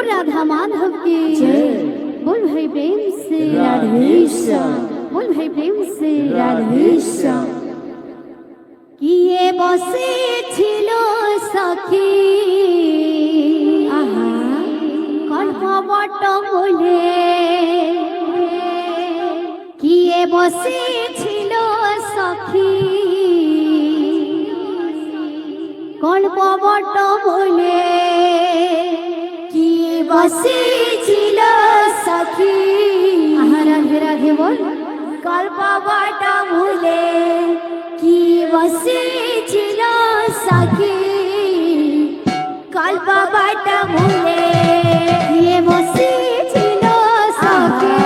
राधा माधव की बोल भाई प्रेम से राधेश्याम बोल भाई प्रेम से राधेश्याम किए बसे छिलो सखी কল্পবট মূলে কিয়ে বসেছিল সখী কল্পবট মূলে কিয়ে বসেছিল সখী রাধে রাধে বল কল্পবট মূলে কি বসেছিল সখী কল্পবট মূলে কিয়ে বসেছিল সখী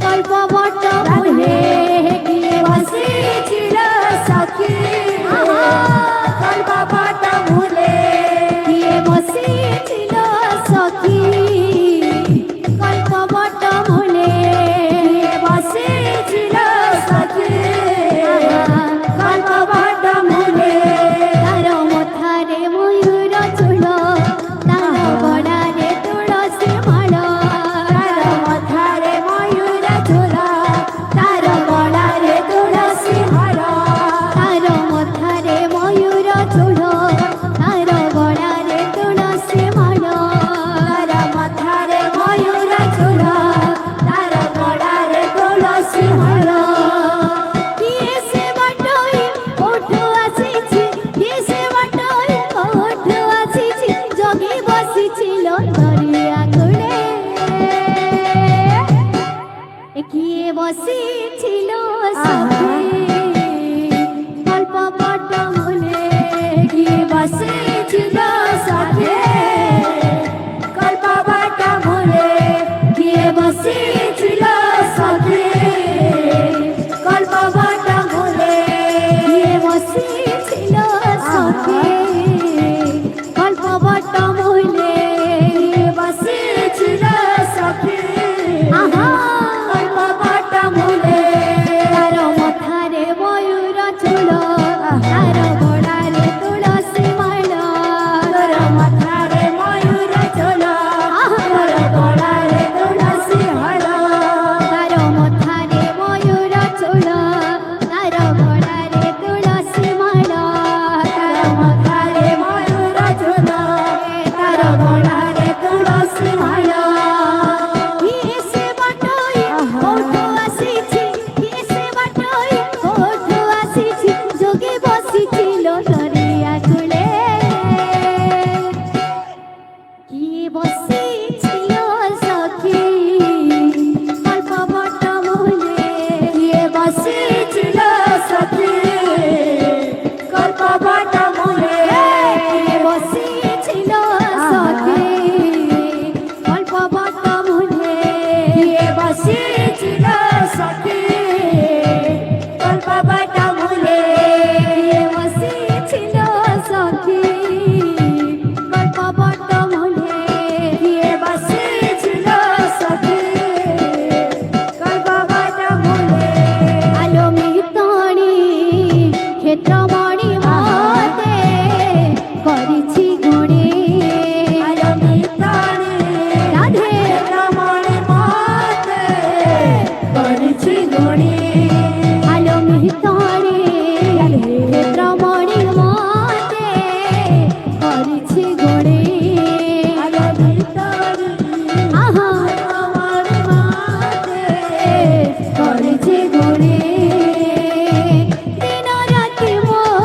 কল্পবট মূলে কিয়ে বসেছিল সখী কল্পবট মূলে কিয়ে বসেছিল সখী কল্পবট মূলে কিয়ে বসেছিল সখী কল্পবট মূলে তার মথারে ময়ূর চূড় তার গড়ারে তুলসী মাଳ তার মথারে ময়ূর চূড় তার গড়ারে তুলসী মাଳ তার মথারে ময়ূর চূড় তার গড়ারে তুলসী মাଳ তার মথারে ময়ূর চূড় তার গড়ারে তুলসী মাଳ কিয়ে সে বাটই ওঠু আসিছি কিয়ে সে বাটই ওঠু আসিছি জগি বসিছিল দরিয়া কূলে কিয়ে বসিছিল সখী কল্পবট মূলে কিয়ে বসিছিল সখী কল্পবট মূলে কিয়ে বসিছিল সখী কল্পবট মূলে কিয়ে বসিছিল সখী কল্পবট মূলে কিয়ে বসিছিল সখী কল্পবট মূলে তার মথারে ময়ূর চূড় তার গড়ারে তুলসী মাଳ তার মথারে ময়ূর চূড় তার গড়ারে তুলসী মাଳ তার মথারে ময়ূর চূড় তার গড়ারে তুলসী মাଳ তার মথারে ময়ূর চূড় তার গড়ারে তুলসী মাଳ কিয়ে সে বাটই ওঠু আসিছি কিয়ে সে বাটই ওঠু আসিছি যোগে বসিছিল দরিয়া কূলে কিয়ে বসিছিল সখী কল্পবট মূলে কিয়ে বসিছিল সখী কল্পবট মূলে কিয়ে বসিছিল সখী কল্পবট মূলে কিয়ে বসিছিল সখী কল্পবট মূলে কিয়ে বসিছিল সখী কল্পবট মূলে কিয়ে বসিছিল সখী কল্পবট মূলে আলো মিহিতনি ক্ষেত্রমণি মতে করিছি গুণে আলো মিহিতনি রাধে ক্ষেত্রমণি মতে করিছি গুণে আলো মিহিতনি ক্ষেত্রমণি মতে করিছি গুণে আলো মিহিতনি ক্ষেত্রমণি মতে করিছি গুণে দিন রাতি মোর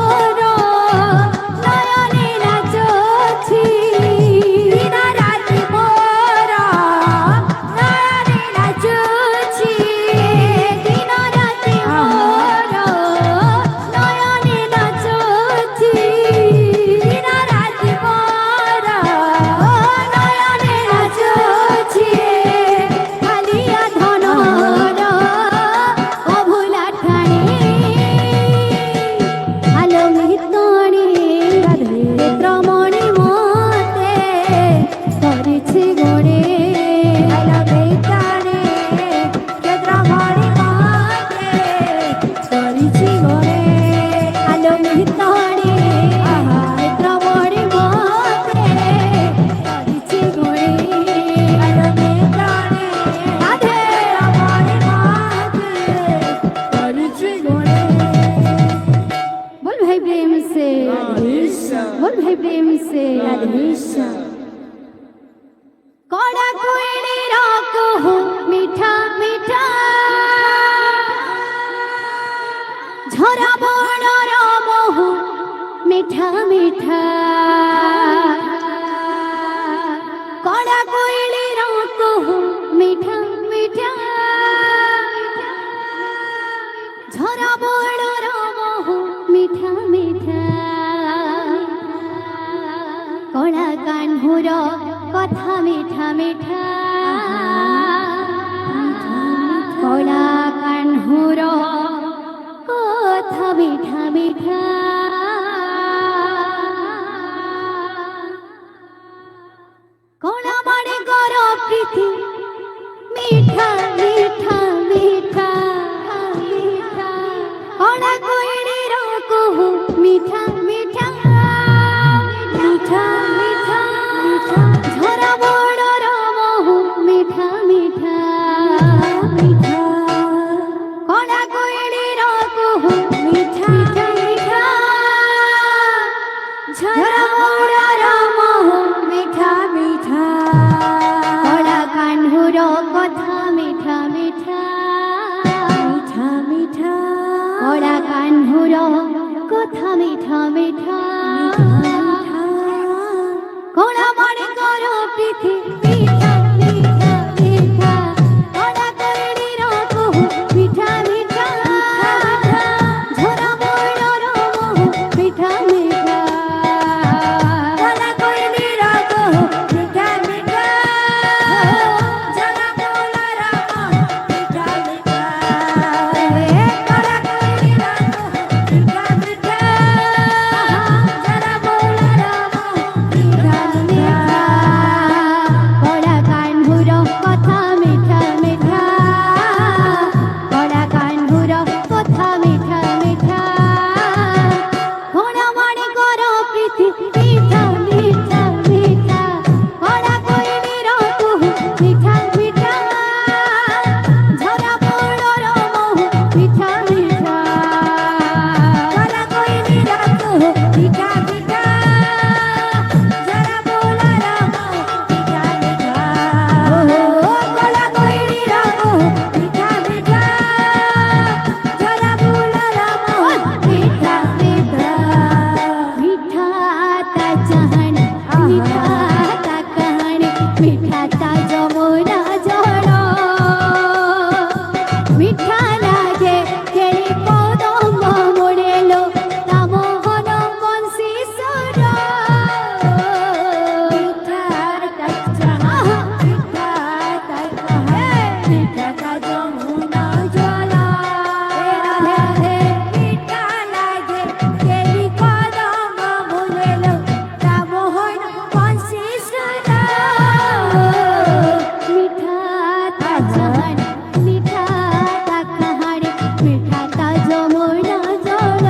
भाई प्रेम से राधे श्याम कड़ा कोयले रात हो मीठा मीठा झरा बड़ राम हो मीठा मीठा कड़ा कोयले रात हो मीठा मीठा झरा बड़ राम हो मीठा मीठा कड़ा कान्हुर कथा मीठा मीठा कड़ा कान्हुर कथा मीठा मीठा कड़ा माने गर प्रीति मीठा मीठा मीठा कड़ा कोयले कहू मीठा मीठा मीठा मीठा झरा बड़ राम हो मीठा मीठा मीठा कड़ा कोयले कहू मीठा मीठा झरा बड़ राम हो मीठा मीठा कड़ा कान्हुर कथा मीठा मीठा मीठा मीठा कड़ा कान्हुर कथा मीठा मीठा कड़ा माने कर प्रीति मीठा मीठा मीठा कड़ा कोयले कहू मीठा मीठा झरा बड़ राम हो मीठा मीठा कड़ा कोयले कहू मीठा मीठा झरा बड़ राम मीठा मीठा कड़ा कोयले कहू मीठा मीठा झरा बड़ राम मीठा मीठा कड़ा कान्हुर कथा मीठा मीठा कड़ा कान्हुर कथा मीठा मीठा कड़ा माने कर प्रीति मीठा मीठा मीठा कड़ा कोयले कहू मीठा मीठा झरा बड़ राम हो मीठा मीठा कड़ा कोयले कहू मीठा मीठा झरा बड़ राम हो मीठा मीठा कड़ा कोयले कहू मीठा मीठा झरा बड़ राम हो मीठा मीठा मीठा ता चाहणी मीठा ता कहाणी मीठा ता जमुना जल मीठा लागे केळी पदम मुळेलो ता मोहन बंशी स्वर मीठा ता चाहणी मीठा ता कहाणी मीठा ता जमुना जल राधे मीठा लागे केळी पदम मुळेलो ता मोहन बंशी स्वर मीठा ता चाहणी मीठा ता कहाणी मीठा ता जमुना जल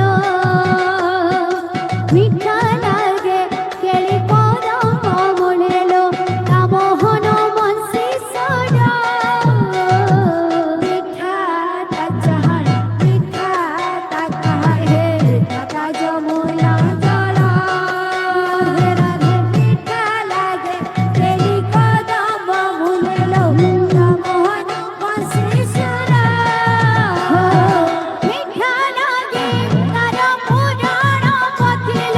मीठा लागे केळी पदम मुळेलो ता मोहन बंशी स्वर मीठा ता चाहणी मीठा ता कहाणी मीठा ता जमुना जल राधे मीठा लागे केळी पदम मुळेलो ता मोहन बंशी स्वर मीठा लागे तार पुराण पथिल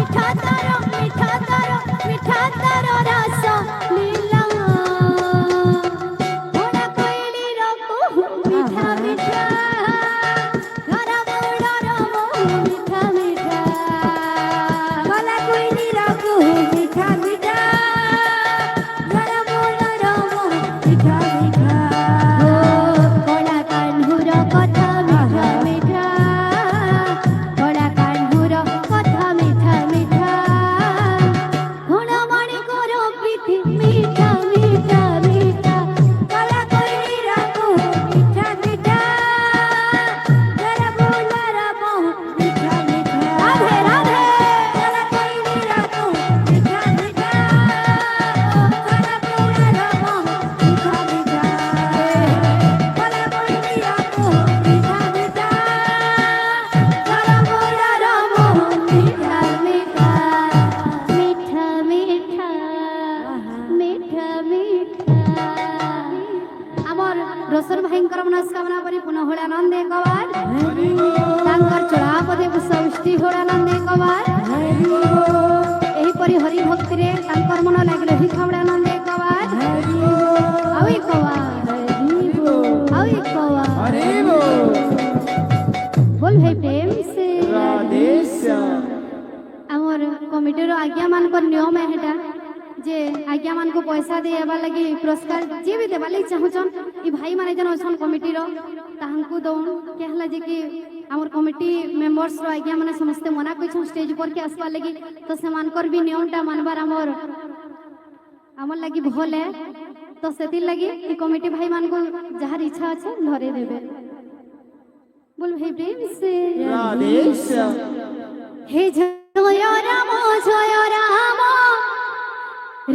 মিঠা তার রস লীলা ঘোড়া কইলির কুহু মিঠা মিঠা ঘরা মোড়ার মোহু মিঠা মিঠা গলা কইলির কুহু মিঠা মিঠা ঘরা মোড়ার মোহু মিঠা মিঠা ও ঘোড়া কান্হুর কথা মিঠা মিঠা ঘোড়া কান্হুর কথা মিঠা মিঠা ঘোড়া মনে করো প্রীতি মিঠা মিঠা মিঠা গলা কইলির কুহু মিঠা মিঠা ঘরা মোড়ার মোহু মিঠা মিঠা রাধে রাধে গলা কইলির কুহু মিঠা মিঠা ঘরা মোড়ার মোহু মিঠা মিঠা গলা কইলির কুহু মিঠা মিঠা ঘরা মোড়ার মোহু মিঠা মিঠা মিঠা মিঠা মিঠা আমার রসর ভাইঙ্কর মনস্কামনা পরি পুনঃ আনন্দে কবার তাঙ্কর চড়াপদে পুষ্টি আনন্দে কবার ଏହିପରି ହରି ଭକ୍ତିରେ ତାଙ୍କର ମନ ଲାଗିଲେ ହିଁ ଖବର ଆନନ୍ଦେ କବାର ଆଉ ଏକ बोल भाई प्रेम से आमर कमिटीर आज्ञा मानकर नियम है हेटा जे आज्ञा मान को पैसा दे एबा लगी पुरस्कार जे भी देबा लगी चाहछन ई भाई माने जन अछन कमिटीर ताहंकु दउन कहला जे कि आमर कमिटी मेंबर्स रो आज्ञा माने समस्त मना कइछन स्टेज पर के आसबा लगी तो से मानकर भी नियमटा मानबार आमर लगी भल है तो सेति लगी ई कमिटी भाई मान को जहार इच्छा আছে ধরে দেবে बोल भाई प्रेम से हे जय राम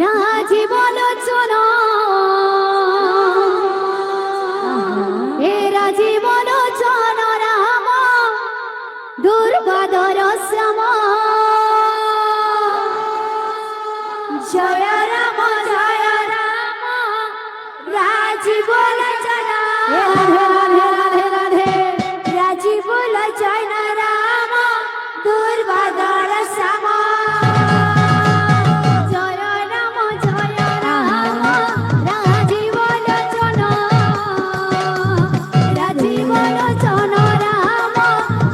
राजीवन चन हे राजीवन चन राम दुर्गाधर श्याम जय राम राजीवन जना राधे राधे राधे राजीव लचन राम दुर्वाधर श्याम जय राम राजीव लोचन राम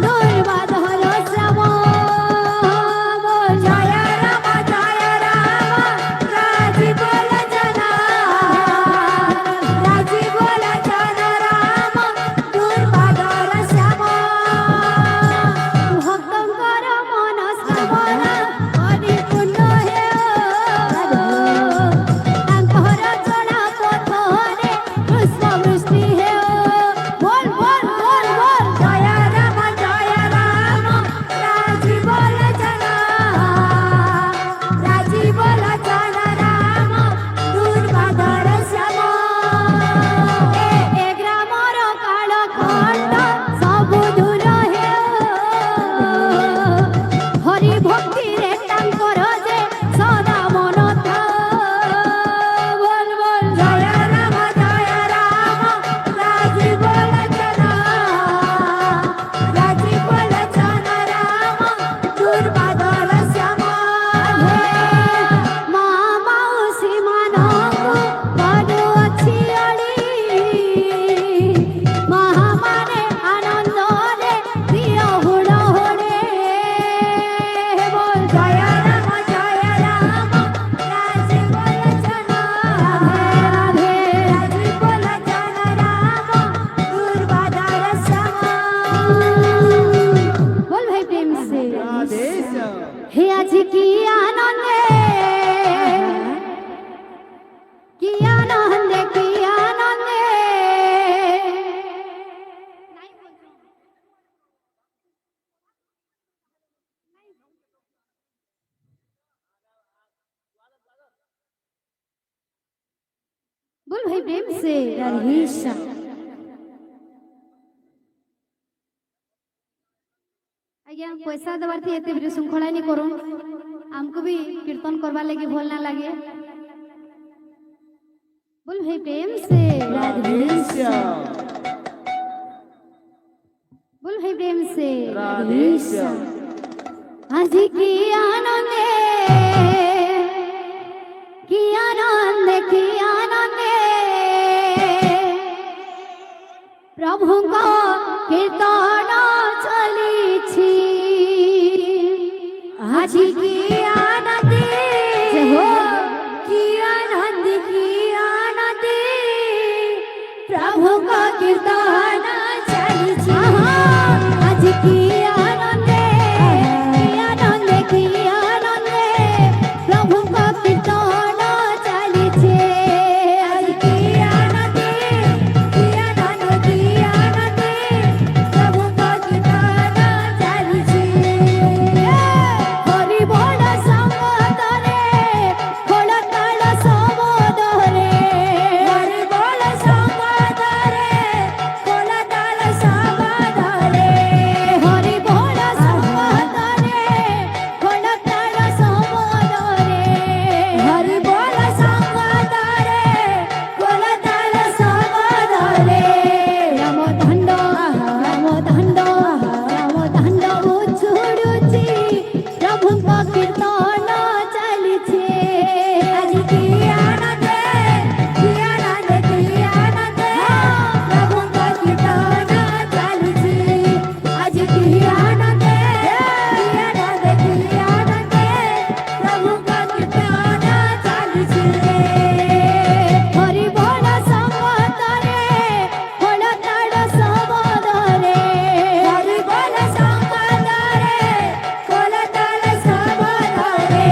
दुर्वाधर श्याम जय राम राजीव लचन राम दुर्वाधर श्याम भक्तंकर मनस्कामना परिपूर्ण हेर चढ़ा पथरे पुष्प वृष्टि हे बोल बोल बोल बोल जय राम राजीव लचन राम दुर्वाधर श्याम ए ग्रामर काल खंड सबु दूर हे हरि भक्ति रे तांकर जे सदा मन था बोल बोल जय राम राजीव लचन राम दुर्वाधर श्याम माँ मौसी मानकु बडु अछि अड़ी महामाने आनंद रे प्रिय हुड़ होड़े बोल जय राम राजीव लचन राधे राजीव लचन राम दुर्वाधर श्याम बोल भाई प्रेम से हे आज की आनंदे की आनंदे की आनंदे बोल भाई प्रेम से आज्ञा पैसा देवार थी एते विशृंखला नहीं करूँ हमको भी कीर्तन करवा लगे भल ना लगे बोल भाई प्रेम से बोल भाई प्रेम से আজি কি আনন্দে কি আনন্দে কি আনন্দে প্রভুঙ্ক কীর্তন চলিছি আজি কি আনন্দে কি আনন্দে প্রভুঙ্ক কীর্তন চালিছি আজি কি আনন্দে কি আনন্দে কি আনন্দে প্রভুঙ্ক কীর্তন চালিছে আজি কি আনন্দে প্রভুঙ্ক কীর্তন চালিছি হরি বল সঙ্গতরে খোল তাল সমদরে হরি বল সঙ্গতরে খোল তাল সমদরে হরি বল সঙ্গতরে খোল তাল সমদরে হরি বল সঙ্গতরে খোল তাল সমদরে রামদণ্ড রামদণ্ড রামদণ্ড উছুড়ুছি প্রভুঙ্ক কীর্তন চালিছে আজি কি আনন্দে প্রভুঙ্ক কীর্তন চালিছি আজি কি আনন্দে প্রভুঙ্ক কীর্তন চালিছি হরি বল সঙ্গতরে খোল তাল সমদরে হরি বল সঙ্গতরে খোল তাল সমদরে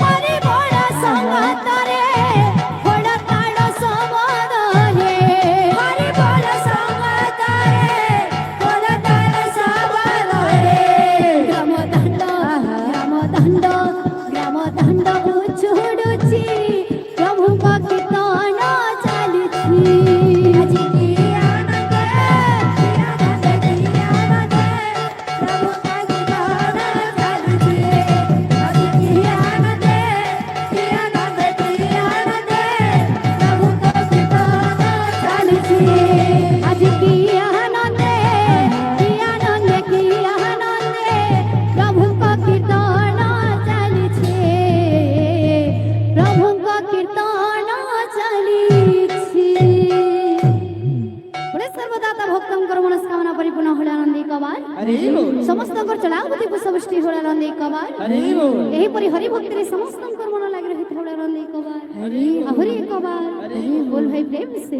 হরি বল সঙ্গতরে খোল তাল সমদরে হরি বল সঙ্গতরে খোল তাল সমদরে রামদণ্ড রামদণ্ড রামদণ্ড উছুড়ুছি প্রভুঙ্ক কীর্তন চালিছি আজি কি আনন্দে প্রভুঙ্ক কীর্তন চালিছি আজি কি আনন্দে প্রভুঙ্ক কীর্তন চালিছি আজি কি আনন্দে কি আনন্দে কি আনন্দে প্রভুঙ্ক কীর্তন চালিছে প্রভুঙ্ক কীর্তন চালিছি বলে সর্বদাতা ভক্তঙ্কর মনস্কামনা পরিপূর্ণ হলে আনন্দে কবার ସମସ୍ତଙ୍କର ଚଳାବତୀ ପୁଷ୍ପବୃଷ୍ଟି ହୋଳ ଆନନ୍ଦେ କବାର ଏହିପରି ହରି ଭକ୍ତିରେ ସମସ୍ତଙ୍କର ମନ ଲାଗି ରହିଥିବା ହୋଳ ଆନନ୍ଦେ କବାର ଆହୁରି କବାର ବୋଲ ଭାଇ ପ୍ରେମ ସେ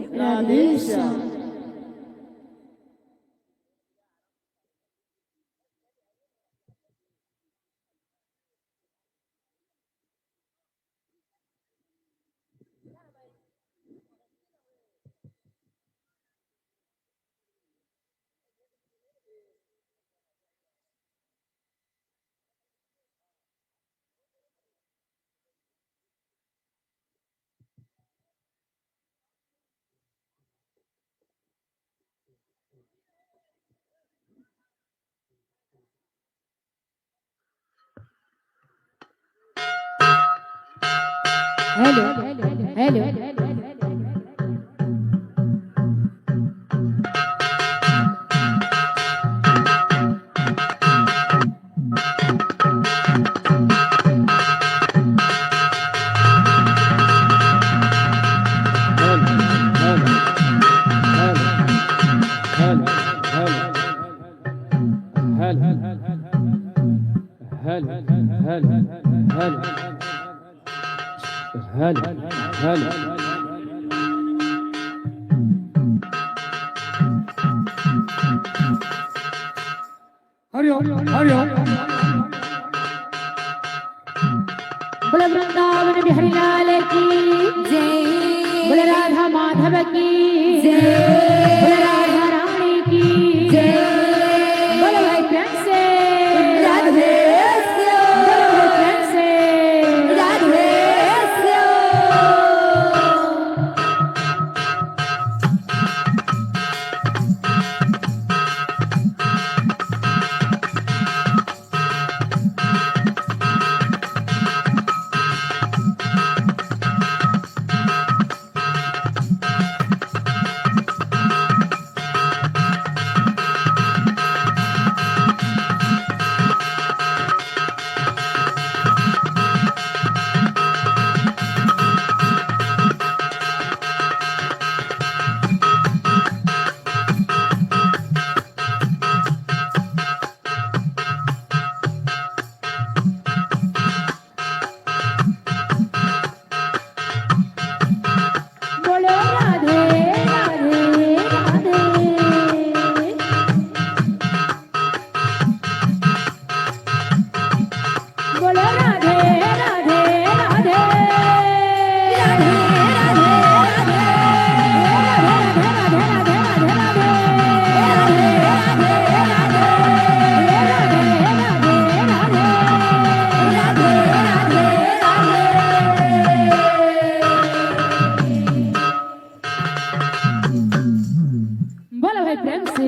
हेलो हेलो बोले वृंदावन बिहारी लाल की जय बोले राधा माधव की जय बोले राधा रानी की जय बोले भाई प्रेम से राधे बोले भाई प्रेम से राधे बोलो राधे राधे राधे राधे बोलो भाई प्रेम से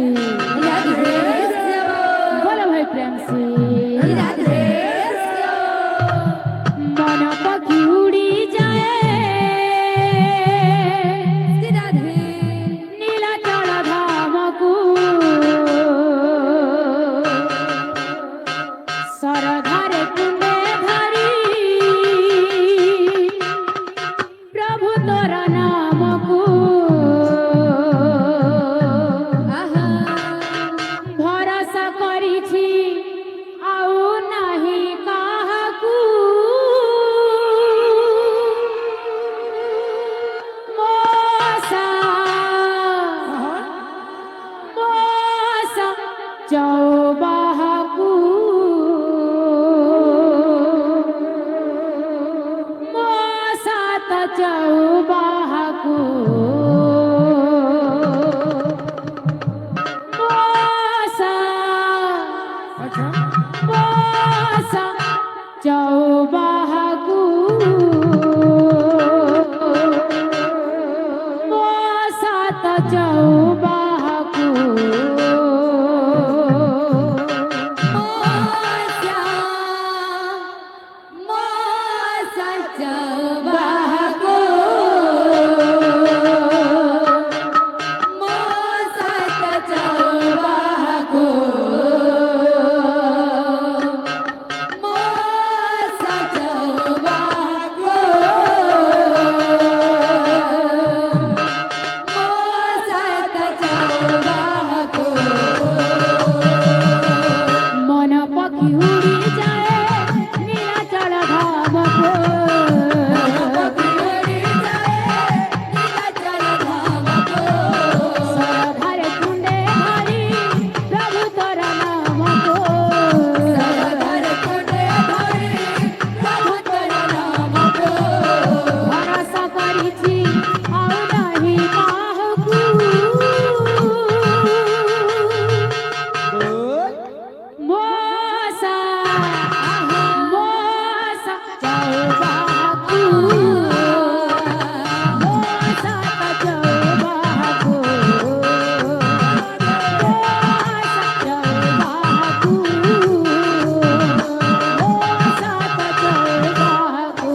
बोलो भाई प्रेम से मन पखी उड़ी जाए नीलाचल धामकू सरधारे कुंडे धरी प्रभु तोर नामकू भरोसा करिछि आउ नाही काहाकू मोसा मोसा चौबाहाकू मोसा त चौबाहाकू मोसा मोसा चौबाहाकू मोसा त चौबाहाकू बाहाकू मन पखी उड़ी जाए नीलाचल धामकू सरधारे कुंडे धरी प्रभु तोर नामकू भरोसा करिछि आउ नाही काहाकू मोसा मोसा चौबाहाकू मोसा त चौबाहाकू मोसा चौबाहाकू मोसा त चौबाहाकू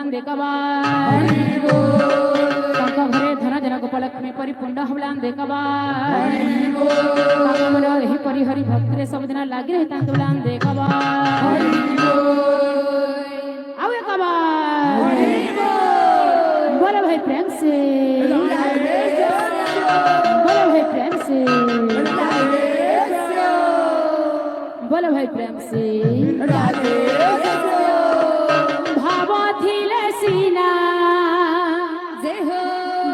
बुलान देखबा ତାଙ୍କ ଘରେ ଧନ ଜନ ଗୋପଲକ୍ଷ୍ମୀ ପରିପୂର୍ଣ୍ଣ ହବଲାନ ଦେଖବା ଆମର ଏହିପରି ହରି ଭକ୍ତିରେ ସବୁଦିନ ଲାଗି ରହିଥାନ୍ତୁ ବୁଲାନ ଦେଖବା ଆଉ ଏକବା बोलो भाई प्रेम से बोलो भाई प्रेम से बोलो भाई प्रेम से भाव थिले सीना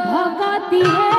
भगती है